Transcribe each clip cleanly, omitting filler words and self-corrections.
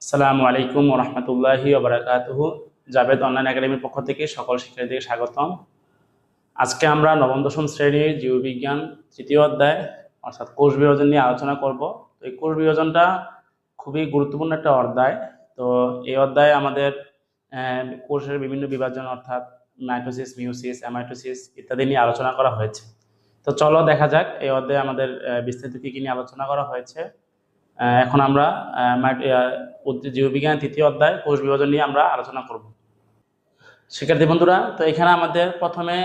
আসসালামু আলাইকুম ওয়া রাহমাতুল্লাহি ওয়া বারাকাতুহু। জাভেদ অনলাইন একাডেমির পক্ষ থেকে সকল শিক্ষার্থীকে স্বাগতম। আজকে আমরা নবম দশম শ্রেণীর জীববিজ্ঞান তৃতীয় অধ্যায় অর্থাৎ কোষ বিভাজন নিয়ে আলোচনা করব। তো এই কোষ বিভাজনটা খুবই গুরুত্বপূর্ণ একটা অধ্যায়। তো এই অধ্যায়ে আমাদের কোষের বিভিন্ন বিভাজন অর্থাৎ মাইটোসিস, মিওসিস, অ্যামাইটোসিস ইত্যাদি নিয়ে আলোচনা করা হয়েছে। তো চলো দেখা যাক এই অধ্যায়ে আমাদের বিস্তারিত কি নিয়ে আলোচনা করা হয়েছে। এখন আমরা জীববিজ্ঞান তৃতীয় অধ্যায় কোষ বিভাজন নিয়ে আমরা আলোচনা করব। শিক্ষার্থী বন্ধুরা, তো এখানে আমাদের প্রথমে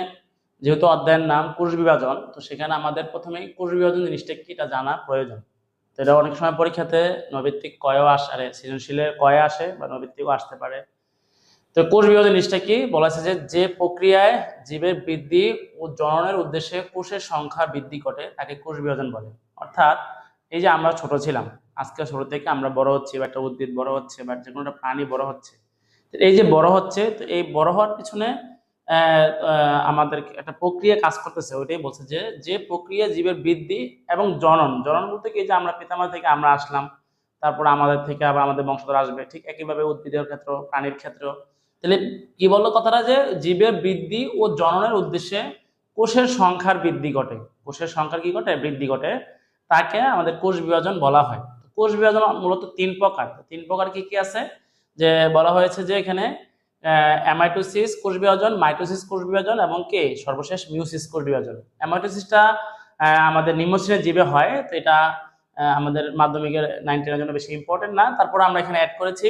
যেহেতু অধ্যায়ের নাম কোষ বিভাজন, তো সেখানে আমাদের প্রথমে কোষ বিভাজন জিনিসটা কি এটা জানা প্রয়োজন। তো এটা অনেক সময় পরীক্ষাতে নৈর্ব্যক্তিক কয়ও আসে, সৃজনশীলের কয়ে আসে বা নৈর্ব্যক্তিকও আসতে পারে। তো কোষ বিভাজন জিনিসটা কি বলা আছে যে প্রক্রিয়ায় জীবের বৃদ্ধি ও জননের উদ্দেশ্যে কোষের সংখ্যা বৃদ্ধি ঘটে তাকে কোষ বিভাজন বলে। অর্থাৎ এই যে আমরা ছোট ছিলাম, আজকে ছোট থেকে আমরা বড় হচ্ছি বা একটা উদ্ভিদ বড় হচ্ছে বা যে কোনো একটা প্রাণী বড় হচ্ছে। এই যে বড় হচ্ছে, তো এই বড় হওয়ার পিছনে আমাদের একটা প্রক্রিয়া কাজ করতেছে, ওইটাই বলছে যে প্রক্রিয়া জীবের বৃদ্ধি এবং জনন জনন বলতে কি যে আমরা পিতামাতা থেকে আমরা আসলাম, তারপর আমাদের থেকে আবার আমাদের বংশধর আসবে, ঠিক একইভাবে উদ্ভিদের ক্ষেত্র, প্রাণীর ক্ষেত্র। তাহলে কি বললো কথাটা, যে জীবের বৃদ্ধি ও জননের উদ্দেশ্যে কোষের সংখ্যার বৃদ্ধি ঘটে, কোষের সংখ্যার কি ঘটে, বৃদ্ধি ঘটে, তাকে আমাদের কোষ বিভাজন বলা হয়। কোষ বিভাজন মূলত তিন প্রকার। তিন প্রকার কি কি আছে, যে বলা হয়েছে যে এখানে অ্যামাইটোসিস কোষ বিভাজন, মাইটোসিস কোষ বিভাজন এবং কে সর্বশেষ মিওসিস কোষ বিভাজন। অ্যামাইটোসিসটা আমাদের নিম্ন শ্রেণীর জীবে হয়, তো এটা আমাদের মাধ্যমিকের 9 10 এর জন্য বেশি ইম্পর্টেন্ট না, তারপর আমরা এখানে অ্যাড করেছি।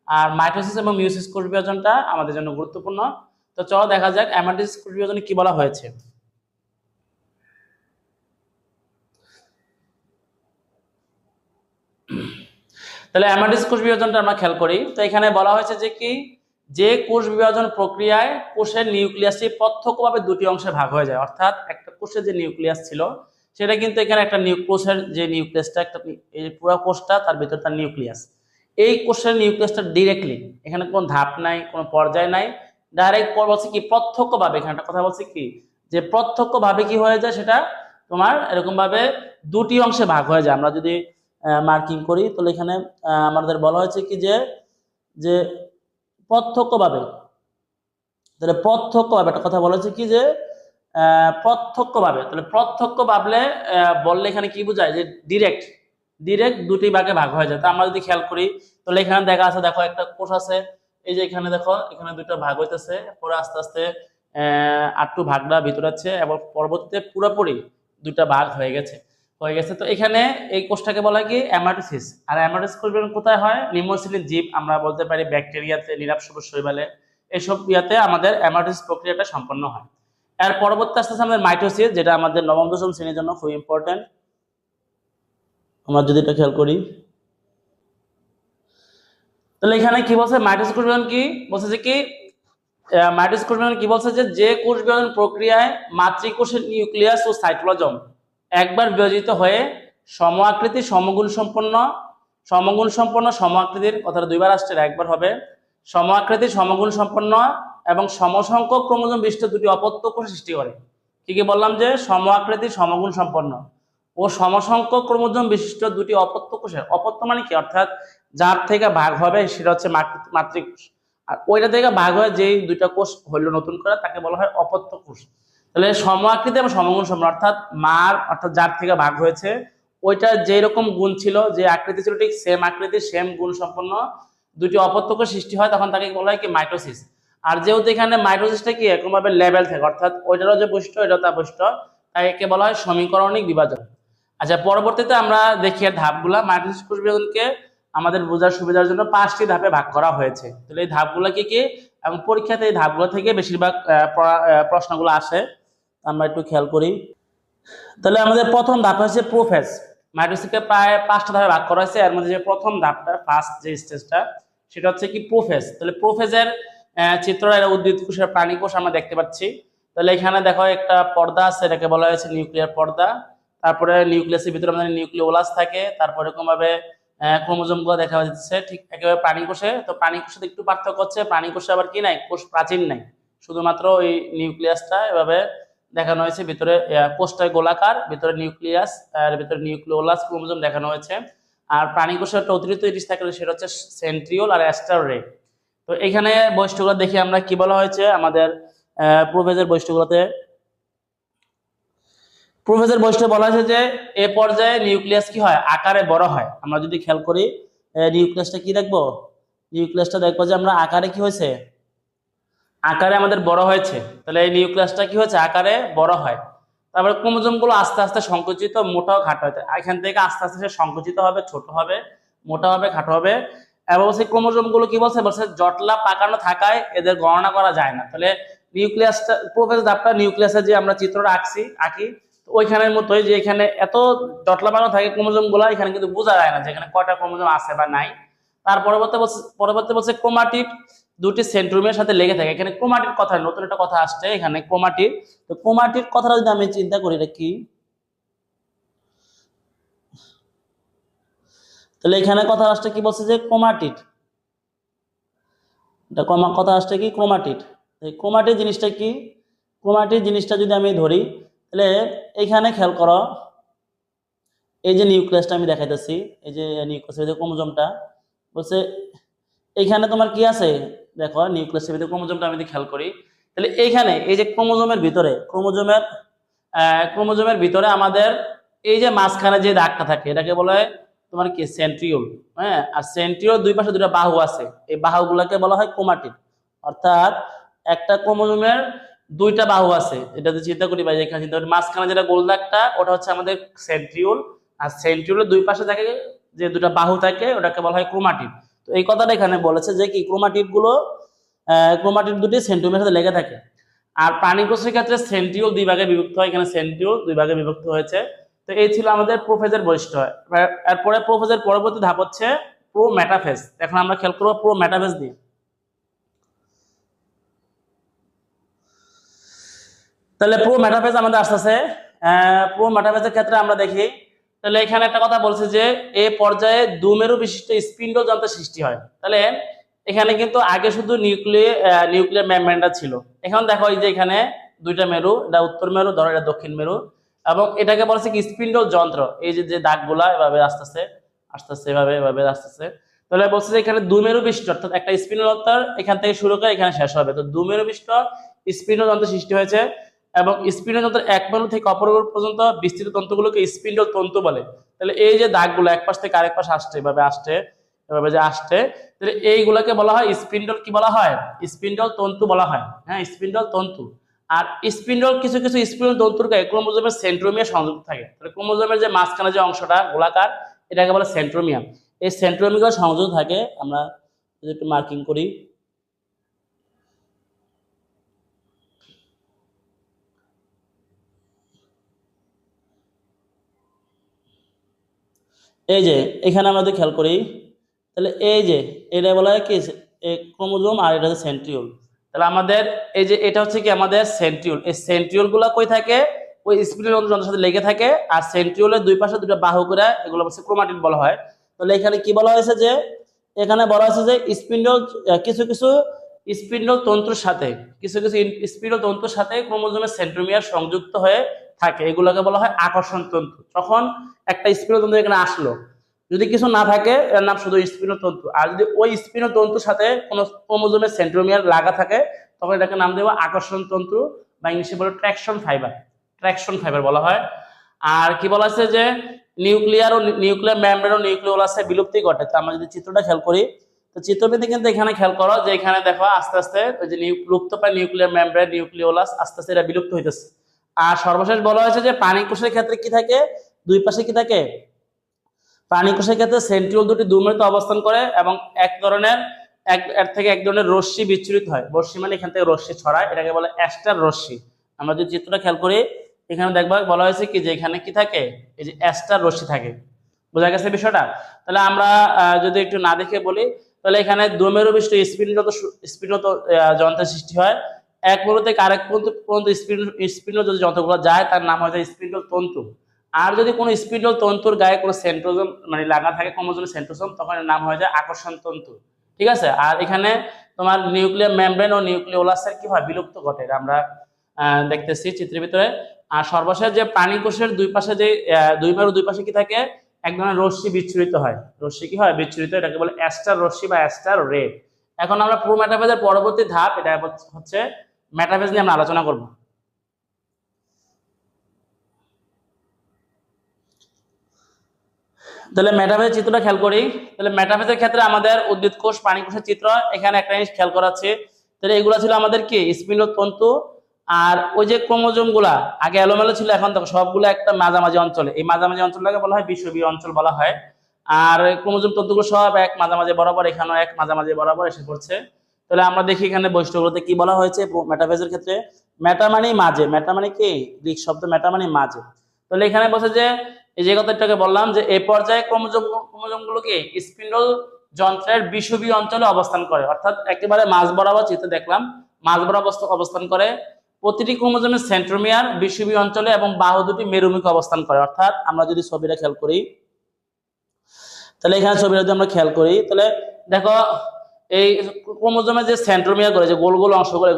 আর মাইটোসিস এবং মিওসিস কোষ বিভাজনটা আমাদের জন্য গুরুত্বপূর্ণ। তো চলো দেখা যাক অ্যামাইটোসিস কোষ বিভাজনে কি বলা হয়েছে। তাহলে অ্যামাইটোসিস কোষ বিভাজনটা আমরা খেয়াল করি। তো এখানে বলা হয়েছে যে কি, যে কোষ বিভাজন প্রক্রিয়ায় কোষের নিউক্লিয়াসটি প্রত্যক্ষভাবে দুটি অংশে ভাগ হয়ে যায়। অর্থাৎ একটা কোষের যে নিউক্লিয়াস ছিল সেটা কিন্তু এখানে একটা কোষের যে নিউক্লিয়াসটা, একটা এই পুরো কোষটা তার ভিতরে তার নিউক্লিয়াস, এই কোষের নিউক্লিয়াসটা ডিরেক্টলি, এখানে কোনো ধাপ নাই, কোনো পর্যায় নাই, ডাইরেক্ট বলছে কি প্রত্যক্ষভাবে, এখানে একটা কথা বলছে কি যে প্রত্যক্ষভাবে কি হয়ে যায়, সেটা তোমার এরকম ভাবে দুটি অংশে ভাগ হয়ে যায়। আমরা যদি মার্কিং করি, তাহলে এখানে আমাদের বলা হয়েছে কি যে যে প্রত্যক্ষভাবে, তাহলে প্রত্যক্ষভাবে একটা কথা বলা হয়েছে কি যে প্রত্যক্ষভাবে, তাহলে প্রত্যক্ষ ভাবলে বললে এখানে কি বোঝায়, যে ডিরেক্ট ডিরেক্ট দুটি ভাগে ভাগ হয়ে যায়। তো আমরা যদি খেয়াল করি, তাহলে এখানে দেখা আছে, দেখো একটা কোষ আছে, এই যে এখানে দেখো এখানে দুটো ভাগ হইতেছে, পরে আস্তে আস্তে আটটু ভাগটা ভিতরে আছে এবং পরবর্তীতে পুরোপুরি দুটা ভাগ হয়ে গেছে। তো এখানে এই কোষটাকে বলা হয় কি অ্যামাইটোসিস। আর অ্যামাইটোসিস কোষ কোথায় হয়, নিম্ন শ্রেণীর জীব, আমরা বলতে পারি ব্যাকটেরিয়াতে, নীলাভ সবুজ শৈবালে, এইসব ইয়াতে আমাদের অ্যামাইটোসিস প্রক্রিয়াটা সম্পন্ন হয়। এর পরবর্তী আস্তে আস্তে আমাদের মাইটোসিস, যেটা আমাদের নবম দশম শ্রেণীর জন্য খুব ইম্পর্টেন্ট। আমরা যদি এটা খেয়াল করি, তাহলে এখানে কি বলছে, মাইটোসিস কোষ বিভাজন কি বলছে, যে কি মাইটোসিস কোষ বিভাজন কি বলছে, যে কোষ বিভাজন প্রক্রিয়ায় মাতৃকোষের নিউক্লিয়াস ও সাইটোপ্লাজম একবার বিভাজিত হয়ে সম আকৃতি সমগুণ সম্পন্ন সম আকৃতির, কথাটা দুইবার আসছে, একবার হবে, সম আকৃতি সমগুণ সম্পন্ন এবং সমসংখ্যক ক্রোমোজোম বিশিষ্ট দুটি অপত্য কোষ সৃষ্টি করে। কি কি বললাম, যে সম আকৃতি সমগুণ সম্পন্ন ও সমসংখ্যক ক্রোমোজোম বিশিষ্ট দুটি অপত্য কোষের, অপত্য মানে কি, অর্থাৎ যার থেকে ভাগ হবে সেটা হচ্ছে মাতৃকোষ, আর ওইটা থেকে ভাগ হয়ে যেই দুইটা কোষ হইল নতুন করে তাকে বলা হয় অপত্য কোষ। তাহলে সম আকৃতি এবং সমগুণ সম্পন্ন, অর্থাৎ মার, অর্থাৎ যার থেকে ভাগ হয়েছে ওইটা যেই রকম গুণ ছিল, যে আকৃতি ছিল, ঠিক সেম আকৃতি সেম গুণ সম্পন্ন দুটি অপত্য কোষ সৃষ্টি হয়, তখন তাকে বলা হয় কি মাইটোসিস। আর যেহেতু এখানে মাইটোসিসটা কি এরকম ভাবে লেভেল থাকে, অর্থাৎ ওইটারও যে বৈশিষ্ট্য এটাও তার বৈশিষ্ট্য, তাই একে বলা হয় সমীকরণিক বিভাজন। আচ্ছা, পরবর্তীতে আমরা দেখি এর ধাপগুলা। মাইটোসিস কোষ বিভাজনকে আমাদের বোঝার সুবিধার জন্য 5টি ধাপে ভাগ করা হয়েছে। তাহলে এই ধাপগুলো কি কি, এবং পরীক্ষাতে এই ধাপগুলো থেকে বেশিরভাগ প্রশ্নগুলো আসে, আমরা একটু খেয়াল করি। তাহলে আমাদের প্রথম ধাপ হচ্ছে প্রোফেজ। মাইটোসিসকে প্রায় 5টা ধাপে ভাগ করা হয়েছে, এর মধ্যে যে প্রথম ধাপটা, ফার্স্ট যে স্টেজটা, সেটা হচ্ছে কি প্রোফেজ। তাহলে প্রোফেজের চিত্র, এটা উদ্ভিদ কোষের প্রাণী কোষ আমরা দেখতে পাচ্ছি। তাহলে এখানে দেখো একটা পর্দা আছে, এটাকে বলা হয়েছে নিউক্লিয়ার পর্দা। তারপরে নিউক্লিয়াসের ভিতরে আমাদের নিউক্লিওলাস থাকে, তারপরে এরকম ভাবে ক্রোমোজোম গুলো দেখা যাচ্ছে, ঠিক একেবারে প্রাণী কোষে। তো প্রাণী কোষে একটু পার্থক্য হচ্ছে, প্রাণী কোষে আবার কি নাই, কোষ প্রাচীর নাই, শুধুমাত্র ওই নিউক্লিয়াসটা এভাবে দেখানো হয়েছে, ভিতরে কোষটা গোলাকার, ভিতরে নিউক্লিয়াস, আর ভিতরে নিউক্লিওলাস ক্রোমোজোম দেখানো হয়েছে। আর প্রাণী কোষে একটা অতিরিক্ত জিনিস থাকলে সেটা হচ্ছে সেন্ট্রিওল আর অ্যাস্টার রে। তো এখানে বৈশিষ্ট্যগুলো দেখি আমরা কি বলা হয়েছে আমাদের প্রোফেজের বৈশিষ্ট্যগুলোতে। প্রোফেজের বৈশিষ্ট্য বলা হয়েছে যে এ পর্যায়ে নিউক্লিয়াস কি হয়, আকারে বড় হয়। আমরা যদি খেয়াল করি নিউক্লিয়াসটা কি দেখবো, নিউক্লিয়াসটা দেখবো যে আমরা আকারে কি হয়েছে, আকারে আমাদের বড় হয়েছে। তাহলে এই নিউক্লিয়াসটা কি হয়েছে, আকারে বড় হয়। তারপরে ক্রোমোজোম গুলো আস্তে আস্তে সংকুচিত, মোটা ও খাটো হয়। এখান থেকে আস্তে আস্তে সে সংকুচিত হবে, ছোট হবে, মোটা হবে, খাটো হবে। এবং সেই ক্রোমোজোম গুলো কি বলছে, বলছে জটলা পাকানো থাকায় এদের গণনা করা যায় না। তাহলে নিউক্লিয়াসটা প্রোফেজ দাপটা নিউক্লিয়াসের যে আমরা চিত্রটা আঁকি ওইখানের মতোই, যে এখানে এত জটলা পাকানো থাকে ক্রোমোজোম গুলা, এখানে কিন্তু বোঝা যায় না যে এখানে কয়টা ক্রোমোজোম আছে বা নাই। তার পরবর্তী বলছে ক্রোমাটিড দুটি সেন্ট্রোমিয়ার সাথে লেগে থাকে। এখানে ক্রোমাটিড কথা, নতুন একটা কথা আসছে এখানে, ক্রোমাটিড। তো ক্রোমাটিড কথাটা যদি আমি চিন্তা করি এটা কি, তাহলে এখানে কথা আসছে কি, বলছে যে ক্রোমাটিড, এটা কথা আসছে কি ক্রোমাটিড। এই ক্রোমাটিড জিনিসটা কি, ক্রোমাটিড জিনিসটা যদি আমি ধরি, তাহলে এখানে খেয়াল করো, এই যে নিউক্লিয়াসটা আমি দেখাইতেছি, এই যে নিউক্লিয়াসের যে ক্রোমোজোমটা, বলছে এখানে তোমার কি আছে, দেখো নিউক্লিয়াসের ভিতরে ক্রোমোজোমটা আমি যদি খেয়াল করি, তাহলে এইখানে এই যে ক্রোমোজোমের ভিতরে ক্রোমোজোমের ভিতরে আমাদের এই যে মাঝখানে যে দাগটা থাকে এটাকে বলা হয় তোমার কি সেন্ট্রিওল। হ্যাঁ, আর সেন্ট্রিওল দুই পাশে দুটো বাহু আছে, এই বাহুগুলোকে বলা হয় ক্রোমাটিড। অর্থাৎ একটা ক্রোমোজোমের দুইটা বাহু আছে, এটা যদি চিন্তা করি বা এখানে চিন্তা করি, মাঝখানে যেটা গোল দাগটা ওটা হচ্ছে আমাদের সেন্ট্রিওল, আর সেন্ট্রিওলের দুই পাশে থাকে যে দুটো বাহু থাকে ওটাকে বলা হয় ক্রোমাটিড। তো এই কথাটা এখানে বলেছে যে কি ক্রোমাটিড দুটি সেন্ট্রিওলের সাথে লেগে থাকে। আর প্রাণী কোষের ক্ষেত্রে সেন্ট্রিওল দুই ভাগে বিভক্ত হয়, এখানে সেন্ট্রিওল দুই ভাগে বিভক্ত হয়েছে। তো এই ছিল আমাদের প্রোফেজের বৈশিষ্ট্য। এরপরে প্রোফেজের পরবর্তী ধাপ হচ্ছে প্রো মেটাফেজ। এখন আমরা খেয়াল করবো প্রো মেটাফেজ দিয়ে। তাহলে প্রো মেটাফেজ আমাদের আসতেছে। প্রো মেটাফেজের ক্ষেত্রে আমরা দেখি, তাহলে এখানে একটা কথা বলছে যে এ পর্যায়ে দুমেরু বিশিষ্ট স্পিন্ডল যন্ত্রের সৃষ্টি হয়। তাহলে এখানে কিন্তু আগে শুধু নিউক্লিয়ার মেমব্রেনটা ছিল। এখন দেখো এই যে এখানে দুইটা মেরু, এটা উত্তর মেরু, ধরো এটা দক্ষিণ মেরু, এবং এটাকে বলছে কি স্পিন্ডল যন্ত্র। এই যে দাগগুলা এভাবে আস্তে আস্তে এভাবে আসতেছে। তাহলে বলছে যে এখানে দুমেরু বিশিষ্ট, অর্থাৎ একটা স্পিন্ডল যন্ত্র এখান থেকে শুরু করে এখানে শেষ হবে। তো দুমেরু বিশিষ্ট স্পিন্ডল যন্ত্র সৃষ্টি হয়েছে, এবং স্পিন্ডল যন্ত্রের এক মেরু থেকে অপর মেরু পর্যন্ত বিস্তৃত তন্তুগুলোকে স্পিন্ডল তন্তু বলে। তাহলে এই যে দাগগুলো এক পাশ থেকে আরেক পাশে আসছে, এভাবে যে আসছে, তাহলে এইগুলোকে বলা হয় স্পিন্ডল, কি বলা হয়, স্পিন্ডল তন্তু বলা হয়। হ্যাঁ, স্পিন্ডল তন্তু। আর স্পিন্ডল কিছু স্পিন্ডল তন্তুর গায়ে ক্রোমোজোমের সেন্ট্রোমিয়ার সংযুক্ত থাকে। তাহলে ক্রোমোজোমের যে মাঝখানে যে অংশটা গোলাকার এটাকে বলে সেন্ট্রোমিয়ার। এই সেন্ট্রোমিয়ার সংযুক্ত থাকে। আমরা যদি একটু মার্কিং করি, এই যে এখানে আমরা যদি খেয়াল করি, তাহলে এই যে এটা বলা হয় কি ক্রোমোজোম, আর এটা হচ্ছে সেন্ট্রিওল। তাহলে আমাদের এই যে এটা হচ্ছে কি আমাদের সেন্ট্রিওল। এই সেন্ট্রিওল গুলা কই থাকে, ওই স্পিন্ডল যন্ত্রের সাথে লেগে থাকে। আর সেন্ট্রিওলের দুই পাশে দুটো বাহু করে এগুলো হচ্ছে ক্রোমাটিড বলা হয়। তাহলে এখানে কি বলা হয়েছে, যে এখানে বলা হয়েছে যে কিছু স্পিন্ডল তন্তুর সাথে স্পিন্ডল তন্তুর সাথে ক্রোমোজোমের সেন্ট্রোমিয়ার সংযুক্ত হয়ে থাকে, এগুলোকে বলা হয় আকর্ষণ তন্তু। তখন একটা স্পিন্ডল তন্তু এখানে আসলো, যদি কিছু না থাকে এর নাম শুধু স্পিন্ডল তন্তু। আর যদি ওই স্পিন্ডল তন্তুর সাথে কোনো ক্রোমোজোমের সেন্ট্রোমিয়ার লাগা থাকে তখন এটাকে নাম দেবো আকর্ষণ তন্তু, বা ইংলিশে বলে ট্র্যাকশন ফাইবার বলা হয়। আর কি বলা আছে যে নিউক্লিয়ার মেমব্রেন ও নিউক্লিওলাসে বিলুপ্তি ঘটে। তো আমরা যদি চিত্রটা খেয়াল করি, তো চিত্রটিতে কিন্তু এখানে খেয়াল করো যে এখানে দেখো আস্তে আস্তে ওই যে লুপ্ত প্রায় নিউক্লিয়ার মেমব্রেন, নিউক্লিওলাস আস্তে আস্তে এটা বিলুপ্ত হইতেছে। আর সর্বশেষ বলা হয়েছে যে প্রাণী কোষের ক্ষেত্রে কি থাকে, দুই পাশে কি থাকে, প্রাণী কোষের ক্ষেত্রে সেন্ট্রিওল দুটি দুমেরুতে অবস্থান করে, এবং এর থেকে এক ধরনের রশ্মি বিচ্ছুরিত হয়। রশ্মি মানে এখান থেকে রশ্মি ছড়ায়, এটাকে বলে অ্যাস্টার রশ্মি। আমরা যদি চিত্রটা খেয়াল করি, এখানে দেখবা বলা হয়েছে কি যে এখানে কি থাকে, এই যে অ্যাস্টার রশ্মি থাকে। বোঝা গেছে বিষয়টা? তাহলে আমরা যদি একটু না দেখে বলি, তাহলে এখানে দুমেরু বিশিষ্ট স্পিন্ডল যন্ত্রের সৃষ্টি হয়। এক মেরু থেকে আরেক পর্যন্ত স্পিন্ডল যদি যন্ত্রগুলো যায় তার নাম হয়ে যায় স্পিন্ডল তন্তু। আর যদি কোনো স্পিন্ডল তন্তুর গায়ে কোনো সেন্ট্রোজোম মানে লাগা থাকে ক্রোমোজোমের সেন্ট্রোজোম, তখন এর নাম হয়ে যায় আকর্ষণ তন্তু। ঠিক আছে? আর এখানে তোমার নিউক্লিয়ার মেমব্রেন ও নিউক্লিওলাসের কি হয়, বিলুপ্ত ঘটে, আমরা দেখতেছি চিত্রের ভিতরে। আর সর্বশেষ যে প্রাণী কোষের দুই পাশে যে দুই মেরু দুই পাশে কি থাকে, এক ধরনের রশ্মি বিচ্ছুরিত হয়। রশ্মি কি হয়? বিচ্ছুরিত, এটাকে বলে অ্যাস্টার রশ্মি বা অ্যাস্টার রে। এখন আমরা প্রো মেটাফেজের পরবর্তী ধাপ, এটা হচ্ছে মেটাফেজ নিয়ে আমরা আলোচনা করব। তাহলে মেটাফেজের চিত্রটা খেয়াল করি। তাহলে মেটাফেজের ক্ষেত্রে আমাদের উদ্ভিদ কোষ, প্রাণী কোষের চিত্র, এখানে একটা জিনিস খেয়াল করা আছে। তাহলে এগুলো ছিল আমাদের কি? স্পিন্ডল তন্তু। আর ওই যে ক্রোমোজোম গুলা আগে এলোমেলো ছিল, এখন দেখো সবগুলো একটা মাঝামাঝি অঞ্চলে, এই মাঝামাঝি অঞ্চলটাকে বলা হয় বিষুবীয় অঞ্চল বলা হয়। আর ক্রোমোজোম তন্তুগুলো সব এক মাঝামাঝি বরাবর, এখানেও এক মাঝামাঝি বরাবর এসে পড়ছে। তাহলে আমরা দেখি এখানে বৈশিষ্ট্যগুলোতে কি বলা হয়েছে মেটাফেজের ক্ষেত্রে। মেটা মানে মাঝে, মেটা মানে কি? গ্রিক শব্দ মেটা মানে মাঝে। তাহলে এখানে বলছে যে এই যে কথাটাকে বললাম যে এই পর্যায়ে ক্রোমোজোমগুলোকে স্পিন্ডল যন্ত্রের বিষুবীয় অঞ্চলে অবস্থান করে, অর্থাৎ একেবারে মাঝ বরাবর চিত্র দেখলাম, মাঝ বরাবর অবস্থান করে। প্রতিটি ক্রোমোজোমের সেন্ট্রোমিয়ার বিষুবীয় অঞ্চলে এবং বাহু দুটি মেরুমুখী অবস্থান করে। অর্থাৎ আমরা যদি ছবিটা খেয়াল করি, তাহলে এখানে ছবিটা যদি আমরা খেয়াল করি, তাহলে দেখো এই ক্রোমোজোমের যে সেন্ট্রোমিয়ার করে, যে গোল গোল অংশগুলো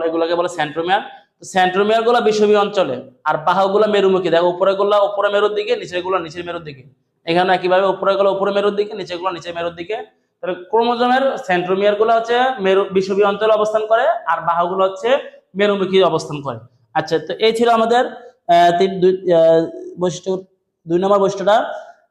এগুলোকে বলে সেন্ট্রোমিয়ার। সেন্ট্রোমিয়ার গুলো বিষুবীয় অঞ্চলে, আর বাহুগুলো মেরুমুখী। দেখো উপরে গুলো উপরে মেরুর দিকে, নিচের গুলো নিচের মেরুর দিকে। এখানে একইভাবে উপরে গুলো উপরে মেরুর দিকে, নিচের গুলো নিচের মেরুর দিকে। তাহলে ক্রোমোজোমের সেন্ট্রোমিয়ার গুলো হচ্ছে বিষুবীয় অঞ্চলে অবস্থান করে, আর বাহুগুলো হচ্ছে মেরুমুখী অবস্থান করে। আচ্ছা, তো এই ছিল আমাদের বৈশিষ্ট্য, 2 নম্বর বৈশিষ্ট্যটা।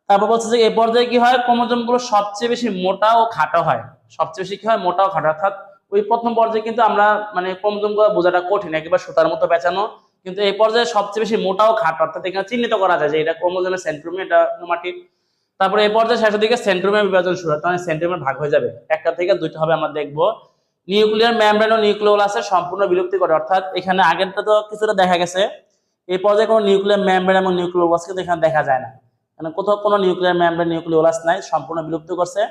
তারপর বলছে যে এই পর্যায়ে কি হয়? ক্রোমোজোম গুলো সবচেয়ে বেশি মোটা ও খাটো হয়। সবচেয়ে বেশি কি হয়? মোটা ও খাটো। অর্থাৎ ওই প্রথম পর্যায়ে কিন্তু আমরা মানে ক্রোমোজোম গুলো বোঝাটা কঠিন, একেবারে সুতার মতো পেঁচানো। কিন্তু এই পর্যায়ে সবচেয়ে বেশি মোটা ও খাটো, অর্থাৎ এখানে চিহ্নিত করা যায় যে এটা ক্রোমোজোমের সেন্ট্রোমিয়ার, এটা ক্রোমাটিড। তারপরে এই পর্যায়ে শেষের দিকে সেন্ট্রোমিয়ার বিভাজন শুরু হয়, তখন সেন্ট্রোমিয়ার ভাগ হয়ে যাবে, একটা থেকে দুইটা হবে আমরা দেখবো। নিউক্লিয়ার মেমব্রেন ও নিউক্লিওলাসের সম্পূর্ণ বিলুপ্তি করে, অর্থাৎ এখানে আগেরটা তো কিছুটা দেখা গেছে। এই পর্যায়ে কোনো নিউক্লিয়ার মেমব্রেন এবং নিউক্লিওলাস কিন্তু এখানে দেখা যায় না, মানে কোথাও কোনো নিউক্লিয়ার মেমব্রেন নিউক্লিওলাস নাই, সম্পূর্ণ বিলুপ্ত করছে।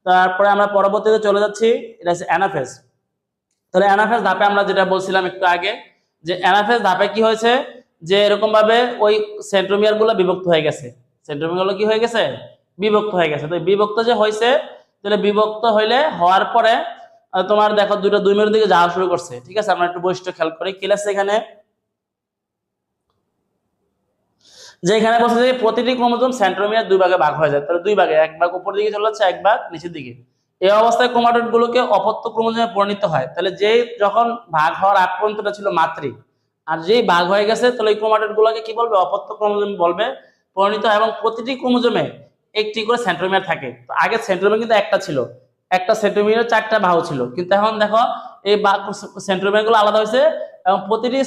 তারপরে আমরা পরবর্তীতে চলে যাচ্ছি, এটা হচ্ছে অ্যানাফেজ। তাহলে অ্যানাফেজ ধাপে আমরা যেটা বলছিলাম একটু আগে, যে অ্যানাফেজ ধাপে কি হয়েছে, যে এরকম ভাবে ওই সেন্ট্রোমিয়ার গুলো বিভক্ত হয়ে গেছে। সেন্ট্রোমিয়ার গুলো কি হয়ে গেছে? বিভক্ত হয়ে গেছে। তো বিভক্ত যে হয়েছে, তাহলে বিভক্ত হওয়ার পরে তোমার দেখো দুই মেরুর দিকে যাওয়া শুরু করছে। ঠিক আছে, আমরা একটু বৈশিষ্ট্য খেয়াল করি কি আছে এখানে। যে এখানে বলছে যে প্রতিটি ক্রোমোজোম সেন্ট্রোমিয়ার 2 ভাগে ভাগ হয়ে যায়। তাহলে 2 ভাগে, এক ভাগ উপরের দিকে চলে যাচ্ছে, এক ভাগ নিচের দিকে। এই অবস্থায় ক্রোমাটিড গুলোকে অপত্য ক্রোমোজোমে পরিণত হয়। তাহলে যেই যখন ভাগ হওয়ার আগ পর্যন্ত ছিল মাতৃ, আর যেই ভাগ হয়ে গেছে, তাহলে এই ক্রোমাটিড গুলোকে কি বলবে? অপত্য ক্রোমোজোম বলবে, পরিণত হয়। এবং প্রতিটি ক্রোমোজোমে একটি করে সেন্ট্রোমিয়ার থাকে। তো আগে সেন্ট্রোমিয়ার কিন্তু একটা ছিল, একটা সেন্ট্রোমিয়ার 4টা বাহু ছিল, কিন্তু এখন দেখো এই সেন্ট্রোমিয়ার গুলো আলাদা হয়েছে, এবং প্রতিটি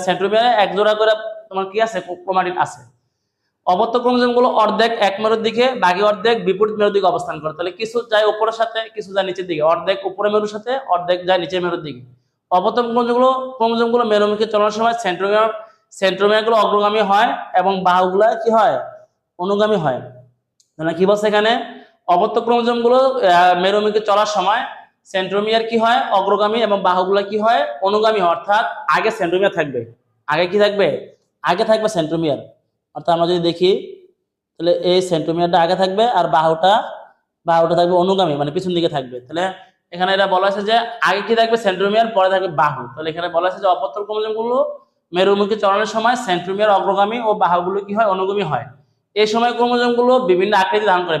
সেন্ট্রোমিয়ারে এক জোড়া করে তোমার কি আছে? ক্রোমাটিড আছে। অপত্য ক্রোমোজোম গুলো অর্ধেক এক মেরুর দিকে, বাকি অর্ধেক বিপরীত মেরুর দিকে অবস্থান করে। তাহলে কিছু যায় উপরের সাথে, কিছু যায় নিচের দিকে, অর্ধেক উপরের মেরুর সাথে, অর্ধেক যায় নিচের মেরুর দিকে। অপত্য ক্রোমোজোম গুলো মেরুমুখী চলার সময় সেন্ট্রোমিয়ার গুলো অগ্রগামী হয় এবং বাহুগুলা কি হয়? অনুগামী হয়। তাহলে কি বলছে এখানে? অপত্য ক্রোমোজোম গুলো মেরুমুখী চলার সময় সেন্ট্রোমিয়ার কি হয়? অগ্রগামী, এবং বাহুগুলা কি হয়? অনুগামী। অর্থাৎ আগে সেন্ট্রোমিয়ার থাকবে, আগে কি থাকবে? আগে থাকবে সেন্ট্রোমিয়ার। অর্থাৎ আমরা যদি দেখি, তাহলে এই সেন্ট্রোমিয়ারটা আগে থাকবে, আর বাহুটা থাকবে অনুগামী, মানে পিছন দিকে থাকবে। তাহলে এখানে এটা বলা আছে যে আগে কি থাকবে? সেন্ট্রোমিয়ার, পরে থাকবে বাহু। তাহলে এখানে বলা আছে যে অপত্য ক্রোমোজোম গুলো মেরুমুখী চলনের সময় সেন্ট্রোমিয়ার অগ্রগামী ও বাহুগুলো কি হয়? অনুগামী হয়। এই সময় ক্রোমোজোম গুলো বিভিন্ন আকৃতি ধারণ করে,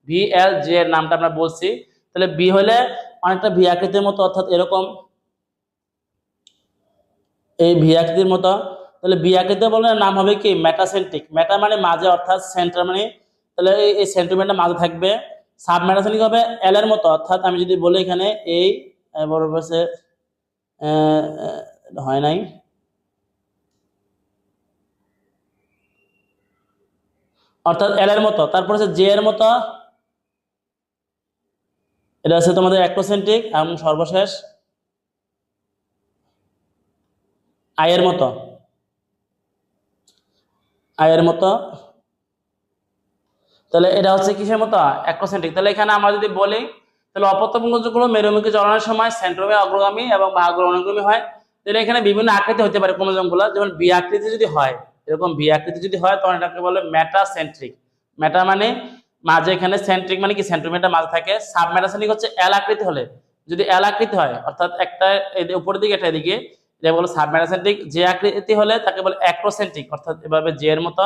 VLJ এর নামটা আমরা বলছি। তাহলে বি হলে অনেকটা ভি আকৃতির মতো, অর্থাৎ এরকম এই ভি আকৃতির মতো। তাহলে বি আকৃতি বলে নাম হবে কি? মেটাসেন্ট্রিক। মেটা মানে মাঝে, অর্থাৎ সেন্টার মানে, তাহলে এই সেন্ট্রোমিয়ারটা মাঝে থাকবে। সাব মেটাসেন্ট্রিক হবে এল এর মতো, অর্থাৎ আমি যদি বলি এখানে এই বড় পাশে হয় নাই, অর্থাৎ এল এর মতো। তারপর হচ্ছে জে এর মতো, এটা হচ্ছে তোমাদের অ্যাক্টোসেন্ট্রিক। এবং সর্বশেষ আয়ের মতো, আয়ের মতো। তাহলে এটা হচ্ছে কিসের মতো? অ্যাক্টোসেন্ট্রিক। তাহলে এখানে আমরা যদি বলি, তাহলে অপত্য ক্রোমোজোমগুলো মেরুমুখী চলনের সময় সেন্ট্রোমিয়ার অগ্রগামী এবং বাহুগুলো অনুগামী হয়। তাহলে এখানে বিভিন্ন আকৃতি হতে পারে ক্রোমোজোমগুলো, যেমন বি আকৃতি যদি হয়, এরকম বি আকৃতি যদি হয়, তখন এটাকে বলে মেটাসেন্ট্রিক। মেটা মানে মাঝে, এখানে সেন্ট্রিক মানে কি? সেন্ট্রোমিয়ারটা মাঝে থাকে। সাব মেটাসেন্ট্রিক হচ্ছে এল আকৃতি হলে, যদি এল আকৃতি হয়, অর্থাৎ একটা উপরের দিকে, একটা এদিকে, এটা বলে সাব মেটাসেন্ট্রিক। যে আকৃতি হলে তাকে বলে অ্যাক্টোসেন্ট্রিক, অর্থাৎ এভাবে জে এর মতো।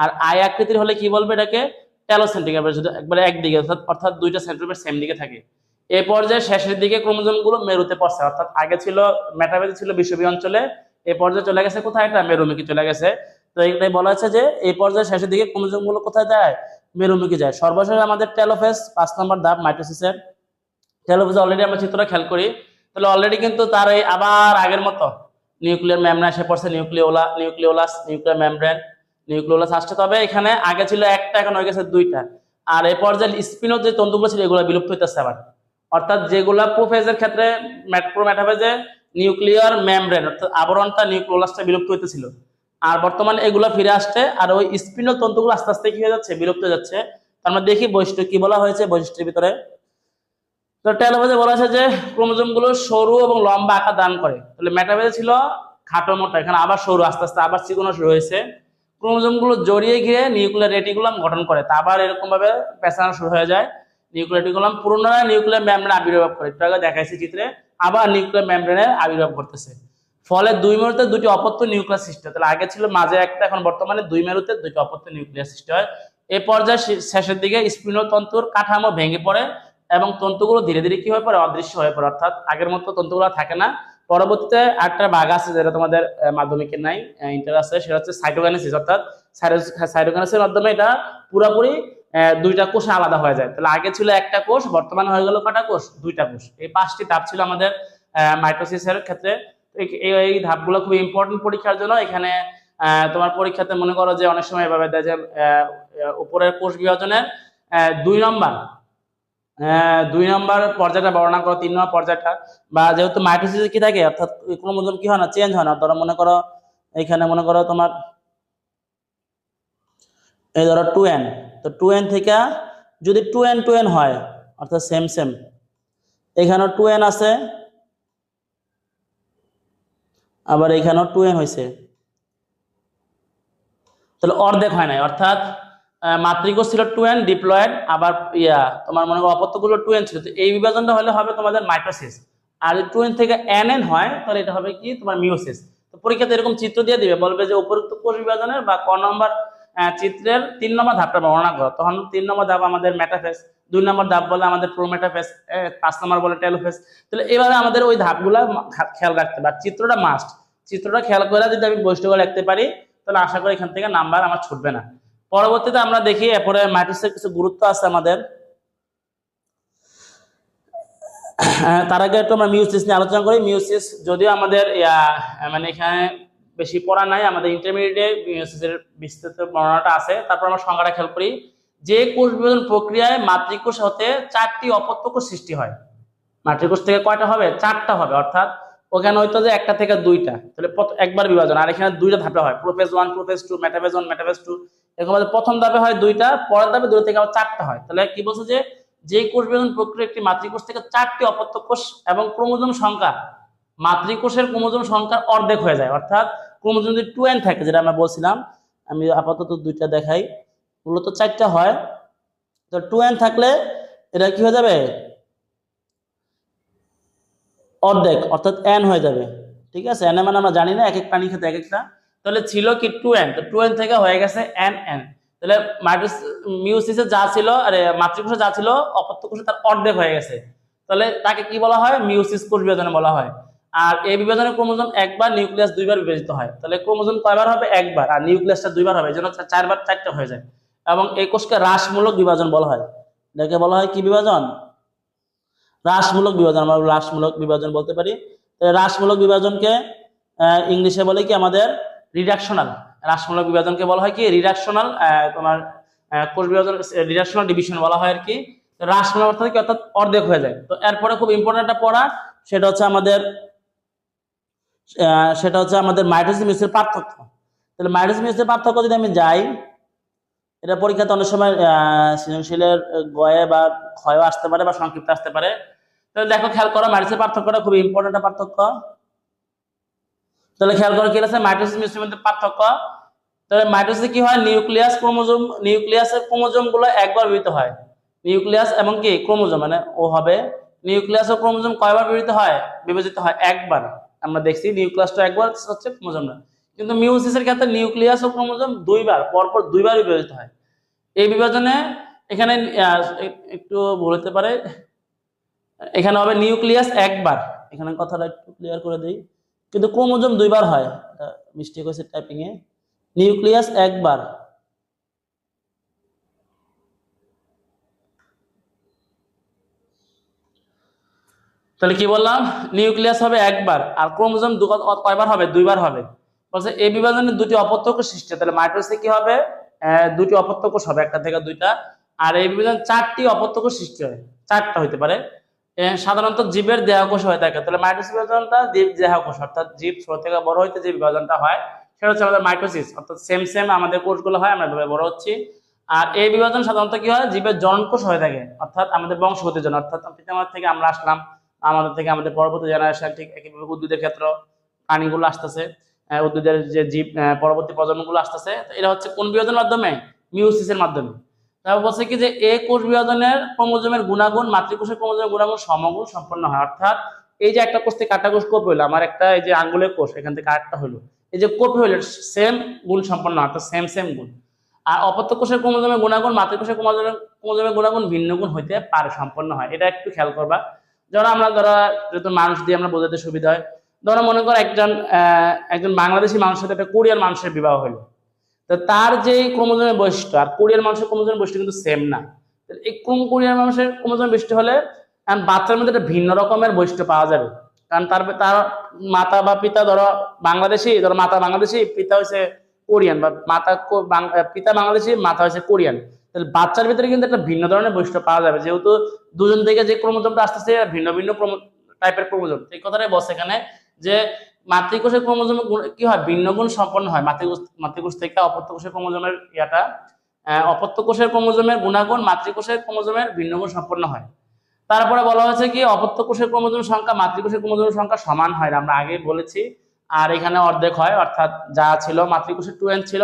আর আই আকৃতির হলে কি বলবে এটাকে টেলোসেন্ট্রিক, একবারে একদিকে, অর্থাৎ দুইটা সেন্ট্রোমিয়ার সেম দিকে থাকে। এই পর্যায়ে শেষের দিকে ক্রোমোজোম গুলো মেরুতে পড়ছে, অর্থাৎ আগে ছিল মেটাফেজে ছিল বিষুবীয় অঞ্চলে, এই পর্যায়ে চলে গেছে কোথায়, এটা মেরুমুখী চলে গেছে। তো এইটাই বলা হচ্ছে যে এই পর্যায়ে শেষের দিকে ক্রোমোজোম গুলো কোথায় যায়, মেরুমুখী যায়। সর্বশেষ আমাদের টেলোফেজ 5 নম্বর ধাপ মাইটোসিসের। টেলোফেজ অলরেডি আমরা চিত্রটা খেয়াল করি, তাহলে অলরেডি কিন্তু তার এই আবার আগের মতো নিউক্লিয়ার মেমব্রেন এসে পড়ছে, নিউক্লিওলাস, নিউক্লিয়ার মেমব্রেন, নিউক্লিওলাস আসছে। তবে এখানে আগে ছিল একটা, এখন হয়ে গেছে দুইটা। আর এই পর্যায়ে স্পিনোজ যে তন্তুগুলো ছিল এগুলো বিলুপ্ত হইতেছে আবার, অর্থাৎ যেগুলা প্রোফেজের ক্ষেত্রে মেটাফেজে নিউক্লিয়ার মেমব্রেন অর্থাৎ আবরণটা নিউক্লিওলাসটা বিলুপ্ত হইতেছিল, আর বর্তমানে এগুলো ফিরে আসছে, আর ওই স্পিনোজ তন্তুগুলো আস্তে আস্তে কি হয়ে যাচ্ছে, বিলুপ্ত হয়ে যাচ্ছে। তার মানে দেখি বৈশিষ্ট্য কি বলা হয়েছে বৈশিষ্ট্যের ভিতরে। তো টেলোফেজে বলা আছে যে ক্রোমোজোম গুলো সরু এবং লম্বা আকার দান করে, তাহলে মেটাফেজে ছিল খাটো মোটা, এখানে আবার সরু, আস্তে আস্তে আবার চিকনো শুরু হয়েছে। ক্রোমোজোম গুলো জড়িয়ে ঘিরে নিউক্লিয়ার রেটিকুলাম গঠন করে, তা আবার এরকম ভাবে পেঁচানো শুরু হয়ে যায়। নিউক্লিয়ার রেটিকুলাম পুনরায় নিউক্লিয়ার মেমব্রেন আবির্ভাব করে, একটু আগে দেখাইছি চিত্রে, আবার নিউক্লিয়ার মেমব্রেনের আবির্ভাব করতেছে। ফলে দুই মেরুতে দুটি অপত্য নিউক্লিয়াস সৃষ্টি হয়, তাহলে আগে ছিল মাঝে একটা, এখন বর্তমানে দুই মেরুতে দুটি অপত্য নিউক্লিয়াস সৃষ্টি হয়। এই পর্যায়ে শেষের দিকে স্পিনোতন্তুর কাঠামো ভেঙে পড়ে এবং তন্তুগুলো ধীরে ধীরে কি হয়ে পড়ে, অদৃশ্য হয়ে পড়ে, অর্থাৎ আগের মতো তন্তুগুলো থাকে না। পরবর্তীতে আরেকটা ভাগ আছে যেটা তোমাদের মাধ্যমিকের নাই, ইন্টার আছে, সেটা হচ্ছে সাইটোকাইনেসিস, অর্থাৎ সাইটোকাইনেসিসের মাধ্যমে এটা পুরোপুরি দুইটা কোষে আলাদা হয়ে যায়। তাহলে আগে ছিল একটা কোষ, বর্তমানে হয়ে গেল কটা কোষ, দুইটা কোষ। এই 5টি ধাপ ছিল আমাদের মাইটোসিসের ক্ষেত্রে। এই ধাপগুলো খুব ইম্পর্টেন্ট পরীক্ষার জন্য। এখানে তোমার পরীক্ষাতে মনে করো যে অনেক সময় এভাবে দেয় যে উপরের কোষ বিভাজনের 2 নম্বর পর্যায়টা বর্ণনা করো, 3 নম্বর পর্যায়টা, বা যেহেতু মাইটোসিসে কি থাকে, অর্থাৎ ক্রোমোজোম কি হয় না, চেঞ্জ হয় না। ধরো মনে করো এখানে মনে করো তোমার এই ধরো 2n, তো 2n থেকে যদি 2n হয়, অর্থাৎ সেম সেম, এখানেও 2n আছে, আবার এখানেও 2n হয়েছে, তাহলে অর্ধেক হয় নাই, অর্থাৎ মাতৃকোষ ছিল 2n ডিপ্লয়েড, আবার তোমার মনে করো অপত্যগুলো 2n ছিল, তো এই বিভাজনটা হলে হবে তোমাদের মাইটোসিস। আর 2n থেকে nn হয় তাহলে এটা হবে কি তোমার মিওসিস। তো পরীক্ষাতে এরকম চিত্র দিয়ে দিবে, বলবে যে উপরোক্ত কোষ বিভাজনের বা ক নম্বর চিত্রের 3 নম্বর ধাপটা বর্ণনা করো, তখন 3 নম্বর ধাপ আমাদের মেটাফেজ, 2 নম্বর ধাপ বলে আমাদের প্রোমেটাফেজ, 5 নম্বর বলে টেলোফেজ। তাহলে এভাবে আমাদের ওই ধাপগুলা খেয়াল রাখতে হবে, চিত্রটা মাস্ট, চিত্রটা খেয়াল করে যদি আমি বৈশিষ্ট্যগুলো লিখতে পারি তাহলে আশা করি এখান থেকে নাম্বার আমার ছুটবে না। পরবর্তীতে আমরা দেখি এরপরে মাইটোসিসের কিছু গুরুত্ব আছে আমাদের। তার আগে একটু আমরা মিওসিস নিয়ে আলোচনা করি। মিওসিস যদিও আমাদের মানে এখানে বেশি পড়া নাই, আমাদের ইন্টারমিডিয়েটে মিওসিসের বিস্তৃত বর্ণনাটা আছে। তারপর আমরা সংজ্ঞাটা খেয়াল করি, যে কোষ বিভাজন প্রক্রিয়ায় মাতৃকোষ হতে 4টি অপত্য কোষ সৃষ্টি হয়। মাতৃকোষ থেকে কয়টা হবে, 4টা হবে, অর্থাৎ ওখানে হয়তো যে একটা থেকে 2টা, তাহলে একবার বিভাজন, আর এখানে 2টা ধাপে হয়, প্রোফেজ 1 প্রোফেজ 2 মেটাফেজ 1 মেটাফেজ 2, এরকম প্রথম ধাপে হয় 2টা, পরের ধাপে 2 থেকে আবার 4টা হয়। তাহলে কি বলছে যে কোষ বিভাজন প্রক্রিয়া একটি মাতৃকোষ থেকে 4টি অপত্য কোষ এবং ক্রোমোজোম সংখ্যা মাতৃকোষের ক্রোমোজোম সংখ্যার অর্ধেক হয়ে যায়, অর্থাৎ ক্রোমোজোম যদি 2n থাকে, যেটা আমরা বলছিলাম, আমি আপাতত 2টা দেখাই, মূলত 4টা হয়। তো 2n থাকলে এটা কি হয়ে যাবে, অর্ধেক, অর্থাৎ n হয়ে যাবে। ঠিক আছে, n মানে আমরা জানি না, এক এক প্রাণীর ক্ষেত্রে এক একটা। তাহলে ছিল কি 2n, তো 2n থেকে হয়ে গেছে nn। তাহলে মিওসিসে যা ছিল, আরে মাতৃকোষে যা ছিল অপত্য কোষে তার অর্ধেক হয়ে গেছে, তাহলে তাকে কি বলা হয়, মিওসিস কোষ বিভাজনে বলা হয়। আর এই বিভাজনে ক্রোমোজোম একবার, নিউক্লিয়াস 2বার বিভাজিত হয়। তাহলে ক্রোমোজোম কয়বার হবে, একবার, আর নিউক্লিয়াসটা 2বার হবে, যেন 4বার 4টা হয়ে যায়। এবং এই কোষকে হ্রাসমূলক বিভাজন বলা হয়। এটাকে বলা হয় কি বিভাজন, হ্রাসমূলক বিভাজন, আমরা হ্রাসমূলক বিভাজন বলতে পারি। হ্রাসমূলক বিভাজনকে ইংলিশে বলে কি আমাদের রিডাকশনাল, হ্রাসমূলক বিভাজনকে বলা হয় কি রিডাকশনাল, তোমার কোষ বিভাজন রিডাকশনাল ডিভিশন বলা হয় আর কি। হ্রাসমূলক অর্থাৎ কি, অর্থাৎ অর্ধেক হয়ে যায়। তো এরপরে খুব ইম্পর্টেন্ট একটা পড়া, সেটা হচ্ছে আমাদের মাইটোসিস মিওসিসের পার্থক্য। তাহলে মাইটোসিস মিওসিসের পার্থক্য যদি আমি যাই, এটা পরীক্ষাতে অনেক সময় সৃজনশীলের গয়ে বা ক্ষয় আসতে পারে বা সংক্ষিপ্ত আসতে পারে। তাহলে দেখো খেয়াল করো, মাইটোসিসের পার্থক্যটা খুব ইম্পর্টেন্ট একটা পার্থক্য। তাহলে খেয়াল করো কি আছে মাইটোসিস মিওসিসের মধ্যে পার্থক্য। তাহলে মাইটোসিসে কি হয়, নিউক্লিয়াসের ক্রোমোজোম গুলো একবার বিভাজিত হয়। নিউক্লিয়াস এবং কি ক্রোমোজোম মানে ও হবে, নিউক্লিয়াস ও ক্রোমোজোম কয়বার বিভাজিত হয় একবার। আমরা দেখছি নিউক্লিয়াসটা একবার হচ্ছে, ক্রোমোজোম না। কিন্তু মিউসিসের ক্ষেত্রে নিউক্লিয়াস ও ক্রোমোজোম দুইবার পরপর দুইবার বিভাজিত হয়। এই বিভাজনে এখানে একটু বলতে পারে, এখানে হবে নিউক্লিয়াস একবার, এখানে কথাটা একটু ক্লিয়ার করে দেই, কিন্তু ক্রোমোজোম দুইবার হয়, মিস্টেক হয়েছে টাইপিং এ, নিউক্লিয়াস একবার। তাহলে কি বললাম, নিউক্লিয়াস হবে একবার আর ক্রোমোজোম কয়বার হবে, দুইবার হবে। বলছে এই বিভাজনে দুটি অপত্য কোষ সৃষ্টি হয়। তাহলে মাইটোসিসে কি হবে, দুটি অপত্য কোষ হবে, একটা থেকে দুইটা। আর এই বিভাজনে চারটি অপত্য কোষ সৃষ্টি হয়, চারটা হইতে পারে। সাধারণত জীবের দেহকোষ হয়ে থাকে। তাহলে মাইটোসিস বিভাজনটা জীব দেহকোষ, অর্থাৎ জীব ছোট থেকে বড় হইতে যে বিভাজনটা হয় সেটা হচ্ছে আমাদের মাইটোসিস, অর্থাৎ সেম সেম আমাদের কোষগুলো হয়, আমরা এভাবে বড় হচ্ছি। আর এই বিভাজন সাধারণত কি হয়, জীবের জননকোষ হয়ে থাকে, অর্থাৎ আমাদের বংশগতির জন্য, অর্থাৎ পিতামাতা থেকে আমরা আসলাম, আমাদের থেকে আমাদের পরবর্তী জেনারেশন, ঠিক একইভাবে উদ্ভিদের ক্ষেত্র প্রাণীগুলো আসতেছে, উদ্ভিদের যে জীব পরবর্তী প্রজন্মগুলো আসতেছে, এটা হচ্ছে কোন বিভাজনের মাধ্যমে, মিউসিসের মাধ্যমে। তারপর বলছে কি যে এই কোষ বিভাজনের ক্রোমোজোমের গুণাগুণ মাতৃকোষের ক্রোমোজোমের গুণাগুণ সমগুণ সম্পন্ন হয়। অর্থাৎ এই যে একটা কোষ থেকে আরেকটা কোষ কপি হলো, আমার একটা এই যে আঙ্গুলের কোষ এখান থেকে আরেকটা হলো, এই যে কপি হলো সেম গুণ সম্পন্ন, অর্থাৎ সেম সেম গুণ। আর অপত্য কোষের ক্রোমোজোমের গুণাগুণ মাতৃকোষের ক্রোমোজোমের গুণাগুণ ভিন্ন গুণ হইতে পারে, সম্পন্ন হয়। এটা একটু খেয়াল করবা। যেমন আমরা ধরো যেহেতু মানুষ দিয়ে আমরা বোঝাতে সুবিধা হয়, ধরো মনে করো একজন বাংলাদেশি মানুষের সাথে একটা কোরিয়ান মানুষের বিবাহ হলো, তো তার যে ক্রোমোজোমের বৈশিষ্ট্য আর কোরিয়ান মানুষের ক্রোমোজোমের বৈশিষ্ট্য কিন্তু সেম না। এই কোরিয়ান মানুষের ক্রোমোজোমের বৈশিষ্ট্য হলে কারণ বাচ্চার মধ্যে একটা ভিন্ন রকমের বৈশিষ্ট্য পাওয়া যাবে, কারণ তার মাতা বা পিতা ধরো বাংলাদেশি, ধরো মাতা বাংলাদেশি, পিতা হচ্ছে কোরিয়ান, বা পিতা বাংলাদেশি, মাতা হচ্ছে কোরিয়ান। তাহলে বাচ্চার ভিতরে কিন্তু একটা ভিন্ন ধরনের বৈশিষ্ট্য পাওয়া যাবে, যেহেতু দুজন থেকে যে ক্রোমোজোমটা আসতেছে ভিন্ন ভিন্ন টাইপের ক্রোমোজোম। এই কথাটাই বলছে এখানে যে মাতৃকোষের ক্রোমোজোমের কি হয়, ভিন্ন গুণ সম্পন্ন হয়। মাতৃকোষ থেকে অপত্য কোষের ক্রোমোজোমের অপত্য কোষের ক্রোমোজোমের গুণাগুণ মাতৃকোষের ক্রোমোজোমের ভিন্ন গুণ সম্পন্ন হয়। তারপরে বলা হয়েছে কি অপত্য কোষের ক্রোমোজোম সংখ্যা মাতৃকোষের ক্রোমোজোমের সংখ্যা সমান হয়, আমরা আগেই বলেছি। আর এখানে অর্ধেক হয়, অর্থাৎ যা ছিল মাতৃকোষের 2n ছিল,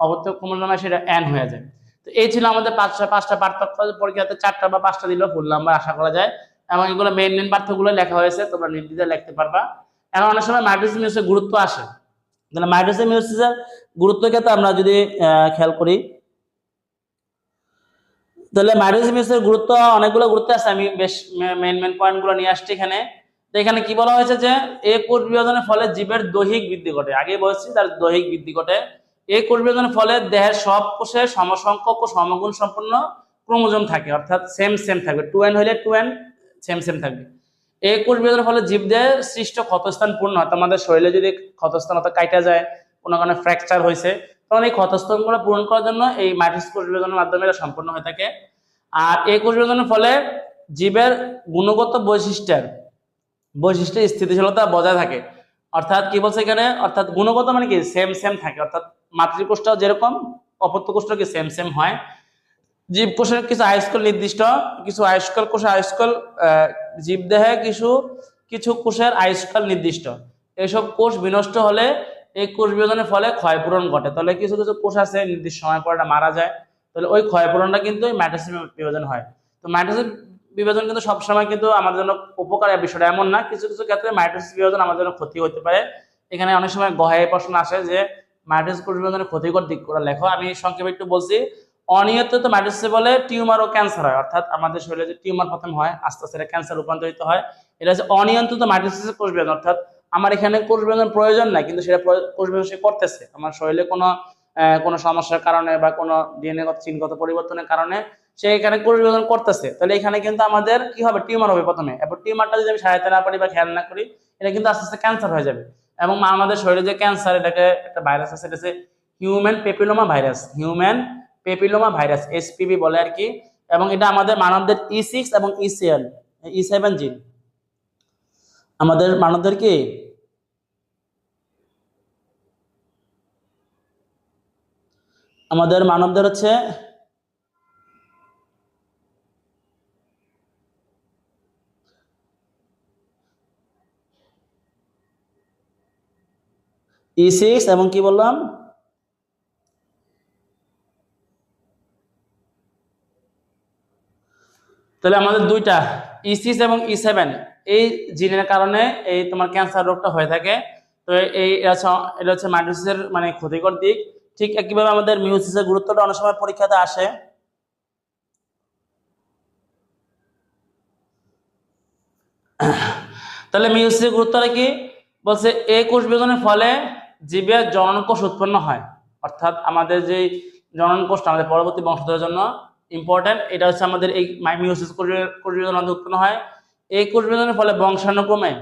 অপত্য ক্রোমোজোমে সেটা n হয়ে যায়। তো এই ছিল আমাদের পাঁচটা পার্থক্য। পরীক্ষাতে 4টা বা 5টা দিলেও ফুল নাম্বার আশা করা যায়, এবং এগুলো মেন পার্থক্যগুলো লেখা হয়েছে, তোমরা নির্দ্বিধায় লিখতে পারবা। এখন অনেক সময় মাইটোসিস মিয়োসিসের গুরুত্ব আসে। তাহলে মাইটোসিস মিয়োসিসের গুরুত্বের ক্ষেত্রে আমরা যদি খেয়াল করি, তাহলে মাইটোসিস মিয়োসিসের গুরুত্ব অনেকগুলো গুরুত্ব আছে, আমি বেশ মেন পয়েন্টগুলো নিয়ে আসছি এখানে। তো এখানে কি বলা হয়েছে যে এই কোষ বিভাজনের ফলে জীবের দৈহিক বৃদ্ধি ঘটে, আগে বলেছি তার দৈহিক বৃদ্ধি ঘটে। এই কোষ বিভাজনের ফলে দেহের সব কোষে সমসংখ্যক ও সমগুণ সম্পন্ন ক্রোমোজোম থাকে, অর্থাৎ সেম সেম থাকবে, 2n হইলে 2n সেম সেম থাকবে। এই কোষ বিভাজনের ফলে জীবদের সৃষ্ট ক্ষতস্থান পূর্ণ হয়। আমাদের শরীরে যদি ক্ষতস্থান অর্থাৎ কাটা যায়, কোনো কারণে ফ্র্যাকচার হয়েছে, তখন এই ক্ষতস্থানগুলো পূরণ করার জন্য এই মাইটোসিস কোষ বিভাজনের মাধ্যমে এটা সম্পন্ন হয়ে থাকে। আর এই কোষ বিভাজনের ফলে জীবের গুণগত বৈশিষ্ট্যের স্থিতিশীলতা বজায় থাকে। অর্থাৎ কি বলছে এখানে, অর্থাৎ গুণগত মানে কি সেম সেম থাকে, অর্থাৎ মাতৃকোষটাও যেরকম অপত্য কোষটাও কি সেম সেম হয়। জীবকোষের কিছু আয়ুষ্কাল নির্দিষ্ট, কিছু আয়ুষ্কাল কোষের আয়ুষ্কাল জীবদেহে কিছু কোষের আয়ুষ্কাল নির্দিষ্ট। এইসব কোষ বিনষ্ট হলে এই কোষ বিভাজনের ফলে ক্ষয়পূরণ ঘটে। তাহলে কিছু কিছু কোষ আছে নির্দিষ্ট সময় পর মারা যায়, তাহলে ওই ক্ষয়পূরণটা কিন্তু মাইটোসিস বিভাজন হয়। তো মাইটোসিস বিভাজন কিন্তু সবসময় কিন্তু আমাদের জন্য উপকারের বিষয়টা এমন না, কিছু কিছু ক্ষেত্রে মাইটোসিস বিভাজন আমাদের জন্য ক্ষতি হতে পারে। এখানে অনেক সময় গহে প্রশ্ন আসে যে মাইটোসিস কোষ বিভাজনের ক্ষতিকর দিকগুলো লেখো। আমি সংক্ষেপে একটু বলছি। অনিয়ন্ত্রিত মাইটোসিসে বলে টিউমার ও ক্যান্সার হয়, অর্থাৎ আমাদের শরীরে যে টিউমার প্রথম হয় আস্তে আস্তে ক্যান্সার রূপান্তরিত হয়, এটা হচ্ছে অনিয়ন্ত্রিত মাইটোসিসের কোষ বিভাজন। অর্থাৎ আমার এখানে কোষ বিভাজন প্রয়োজন নাই, কিন্তু সেটা কোষ বিভাজন সে করতেছে, আমার শরীরে কোনো সমস্যার কারণে বা কোনো ডিএনএ জিনগত পরিবর্তনের কারণে সে এখানে কোষ বিভাজন করতেছে। তাহলে এখানে কিন্তু আমাদের কি হবে, টিউমার হবে প্রথমে, এরপর টিউমারটা যদি আমি সারাতে না পারি বা খেয়াল না করি, এটা কিন্তু আস্তে আস্তে ক্যান্সার হয়ে যাবে। এবং আমাদের শরীরে যে ক্যান্সার, এটাকে একটা ভাইরাস আছে, এটা হচ্ছে হিউম্যান পেপিলোমা ভাইরাস, এসপিভি বলে আর কি। এবং এটা আমাদের মানবদের E6 এবং E7 জিন, আমাদের মানবদের কি আমাদের মানবদের হচ্ছে E6 এবং কি বললাম, তাহলে আমাদের দুইটা E6 এবং E7 এই জিনের কারণে এই তোমার ক্যান্সার রোগটা হয়ে থাকে। তো এটা হচ্ছে মাইটোসিসের মানে ক্ষতিকর দিক। ঠিক একইভাবে আমাদের মিওসিসের গুরুত্বটা অনেক সময় পরীক্ষাতে আসে। তাহলে মিওসিসের গুরুত্বটা কি বলছে, এই কোষ বিভাজনের ফলে জীবের জনন কোষ উৎপন্ন হয়, অর্থাৎ আমাদের যে জনন কোষটা আমাদের পরবর্তী বংশধরের জন্য ইম্পর্টেন্ট, এটা হচ্ছে আমাদের এই মিওসিস কোষ বিভাজন উৎপন্ন হয়। এই কোষ বিভাজনের ফলে বংশানুক্রমে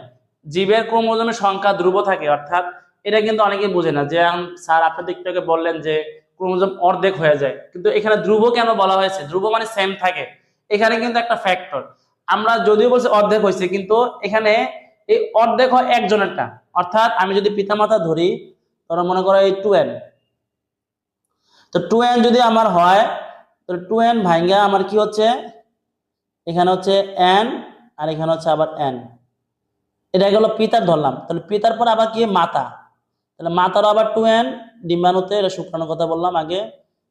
জীবের ক্রোমোজোমের সংখ্যা ধ্রুব থাকে, অর্থাৎ এটা কিন্তু অনেকেই বোঝে না যে স্যার আপনি একটু আগে বললেন যে ক্রোমোজোম অর্ধেক হয়ে যায়, কিন্তু এখানে ধ্রুব কেন বলা হয়েছে? ধ্রুব মানে সেম থাকে, এখানে কিন্তু একটা ফ্যাক্টর। আমরা যদিও বলছি অর্ধেক হয়েছে, কিন্তু এখানে এই অর্ধেক হয় একজনেরটা, অর্থাৎ আমি যদি পিতামাতা ধরি, তোমরা মনে করো এই 2n, তো 2n যদি আমার হয়, তো 2n ভাঙ্গা আমার কি হচ্ছে, এখানে হচ্ছে n আর এখানে হচ্ছে আবার n, এটা গেল পিতার ধরলাম। তাহলে পিতার পর আবার কি মাতা, তাহলে মাতারও আবার 2n, ডিম্বাণুতে এটা শুক্রাণুর কথা বললাম আগে,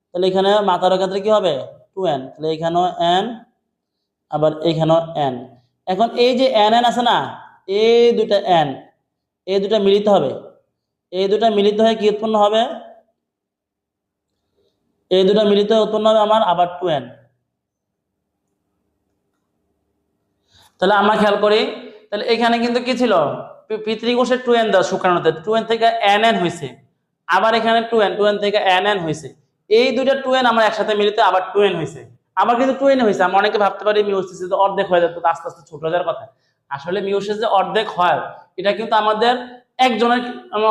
তাহলে এখানে মাতার ক্ষেত্রে কি হবে 2n, তাহলে এখানেও n আবার এখানেও n। এখন এই যে n আছে না, এই দুটা n, এই দুটা মিলিত হবে, এই দুটা মিলিত হয়ে কি উৎপন্ন হবে, এই দুটা মিলিত হয়ে উৎপন্ন হবে আমার আবার 2n। তাহলে আমরা খেয়াল করি, তাহলে এখানে কিন্তু কি ছিল, পিতৃকোষের 2n দেওয়া শুক্রাণুতে, 2n থেকে nn হয়েছে, আবার এখানে 2n থেকে nn হয়েছে, এই দুইটা 2n আমরা একসাথে মিলিত আবার 2n হয়েছে, আবার কিন্তু 2n হয়েছে। আমরা অনেকে ভাবতে পারি মিওসিসে তো অর্ধেক হয়ে যেত, আস্তে আস্তে ছোট হয়ে যাওয়ার কথা। আসলে মিওসিসে অর্ধেক হয়, এটা কিন্তু আমাদের একজনের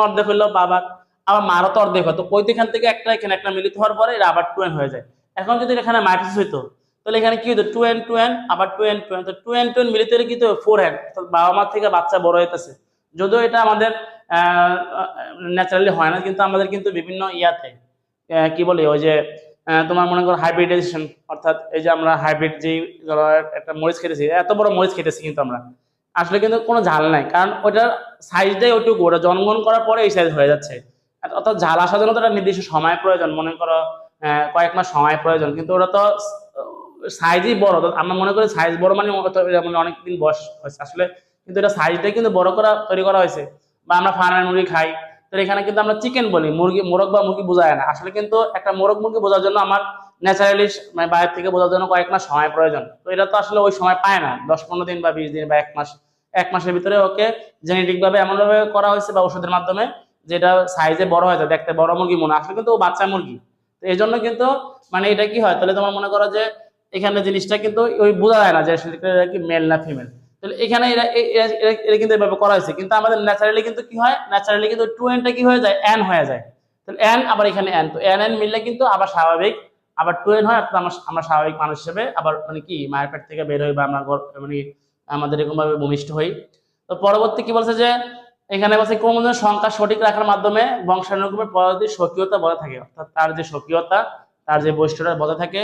অর্ধেক হইলো বাবার, আবার মারও তো অর্ধেক হয়, তো এখান থেকে একটা এখানে একটা মিলিত হওয়ার পরে এটা আবার 2n হয়ে যায়। এখন যদি এখানে মাইটোসিস হইতো, তাহলে এখানে কি হতো 2n আবার 2n, তো 2n মিলিত হলে কি তো 4n, বাবা মা থেকে বাচ্চা বড় হইতেছে। যদিও এটা আমাদের ন্যাচারালি হয় না, কিন্তু আমাদের কিন্তু বিভিন্ন ইয়াতে কি বলে ওই যে তোমার মনে করো হাইব্রিডাইজেশন, অর্থাৎ এই যে আমরা হাইব্রিড যে একটা মরিচ খেতেছি, এত বড় মরিচ খেতেছি, কিন্তু আমরা আসলে কিন্তু কোনো ঝাল নাই, কারণ ওটার সাইজটাই ওইটুকু, ওটা জন্মগ্রহণ করার পরে এই সাইজ হয়ে যাচ্ছে। অর্থাৎ ঝাল আসার জন্য তো একটা নির্দিষ্ট সময় প্রয়োজন, মনে করো কয়েক মাস সময় প্রয়োজন, কিন্তু ওটা তো সাইজই বড়। আমরা মনে করি সাইজ বড় মানে অনেকদিন বয়স হয়েছে, আসলে কিন্তু এটা সাইজটাই কিন্তু বড় করা তৈরি করা হয়েছে। বা আমরা ফার্মের মুরগি খাই, তো এখানে কিন্তু আমরা চিকেন বলি, মোরগ বা মুরগি বোঝায় না, আসলে কিন্তু একটা মোরগ মুরগি বোঝার জন্য আমার ন্যাচারালি মানে বাইরে থেকে বোঝার জন্য কয়েক মাস সময় প্রয়োজন। তো এটা তো আসলে ওই সময় পায় না, 10-15 দিন বা 20 দিন বা 1 মাস, 1 মাসের ভিতরে ওকে জেনেটিক ভাবে এমন ভাবে করা হয়েছে বা ওষুধের মাধ্যমে, যেটা সাইজে বড় হয়ে যায়, দেখতে বড় মুরগি মনে, আসলে কিন্তু ও বাচ্চা মুরগি। তো এই জন্য কিন্তু মানে এটা কি হয়, তাহলে তোমার মনে করো যে এখানে জিনিসটা কিন্তু ওই বোঝা যায় না যে আসলে কি মেল না ফিমেল। তাহলে এখানে এরা কিন্তু এভাবে করা হয়েছে, কিন্তু আমাদের ন্যাচারালি কিন্তু কি হয়, ন্যাচারালি কিন্তু 2n কি হয়ে যায়, n হয়ে যায়। তাহলে n আবার এখানে n, তো n মিললে কিন্তু আবার স্বাভাবিক আবার 2n হয়, অর্থাৎ আমরা স্বাভাবিক মানুষ হিসেবে আবার মানে কি মায়ের পেট থেকে বের হই বা আমরা মানে আমাদের এরকম ভাবে ভূমিষ্ঠ হই। তো পরবর্তী কি বলছে যে এখানে বলছে ক্রোমোজোমের সংখ্যা সঠিক রাখার মাধ্যমে বংশানুক্রমের পদ্ধতির স্বকীয়তা বজায় থাকে, অর্থাৎ তার যে স্বকীয়তা, তার যে বৈশিষ্ট্যটা বজায় থাকে।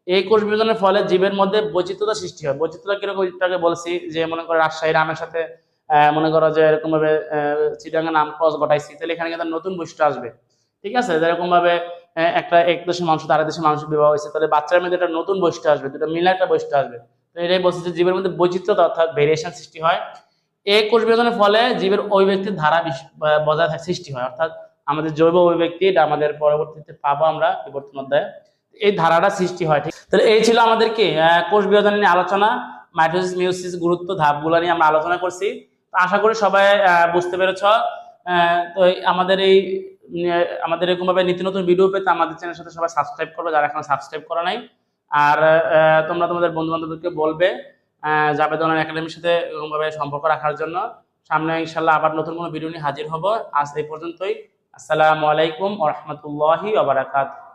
এই কোষ বিভাজনের ফলে জীবের মধ্যে বৈচিত্র্যতা সৃষ্টি হয়। বৈচিত্র্য কিরকম একটু বলছি, যে মনে করো রাজশাহী রামের সাথে মনে করো যে এরকম ভাবে চিটাঙ্গের নাম ক্রস ঘটাইছি, তাহলে এখানে কিন্তু নতুন বৈশিষ্ট্য আসবে। ঠিক আছে, যেরকম ভাবে একটা এক দেশের মানুষ তার দেশের মানুষ বিবাহ হয়েছে, তাহলে বাচ্চার মধ্যে একটা নতুন বৈশিষ্ট্য আসবে, দুটো মিলে একটা বৈশিষ্ট্য আসবে। তো এটাই বলছি যে জীবের মধ্যে বৈচিত্র্যতা অর্থাৎ ভেরিয়েশন সৃষ্টি হয়। এই কোষ বিভাজনের ফলে জীবের অভিব্যক্তির ধারা বজায় সৃষ্টি হয়, অর্থাৎ আমাদের জৈব অভিব্যক্তি, এটা আমাদের পরবর্তীতে পাবো আমরা বিবর্তন অধ্যায়ে, এই ধারাটা সৃষ্টি হয়। ঠিক, তাহলে এই ছিল আমাদের কি কোষ বিভাজন নিয়ে আলোচনা, মাইটোসিস মিওসিস গুরুত্ব ধাপগুলো নিয়ে আমরা আলোচনা করছি। তো আশা করি সবাই বুঝতে পেরেছ। তো আমাদের এরকম ভাবে নিত্য নতুন ভিডিও পেতে আমাদের চ্যানেলের সাথে সবাই সাবস্ক্রাইব করবে, যারা এখন সাবস্ক্রাইব করা নাই। আর তোমরা তোমাদের বন্ধু বান্ধবদেরকে বলবে জাবেদ অনলাইন একাডেমির সাথে এরকমভাবে সম্পর্ক রাখার জন্য। সামনে ইনশাল্লাহ আবার নতুন কোনো ভিডিও নিয়ে হাজির হব। আজ এই পর্যন্তই। আসসালামু আলাইকুম ওয়া রাহমাতুল্লাহি ওয়া বারাকাতুহু।